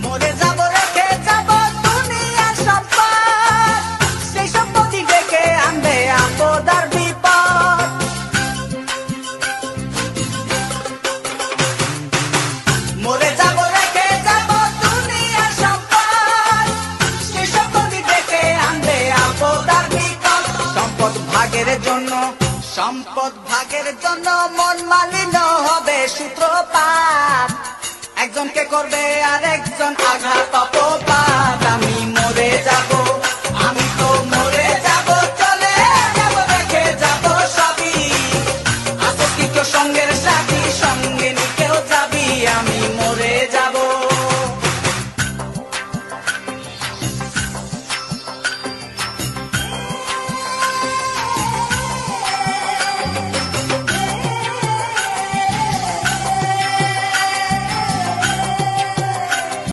মরে যাব রেখে যাব দুনিয়ার সম্পদ, সেই সম্পত্তি ডেকে আনবে আপদ আর বিপদ। মরে যাব রেখে যাব দুনিয়ার সম্পদ, সেই সম্পত্তি ডেকে আনবে আপদ আর বিপদ। সম্পদ ভাগের জন্য মন মালিন্য হবে সূত্রপাত, একজনকে করবে আরেক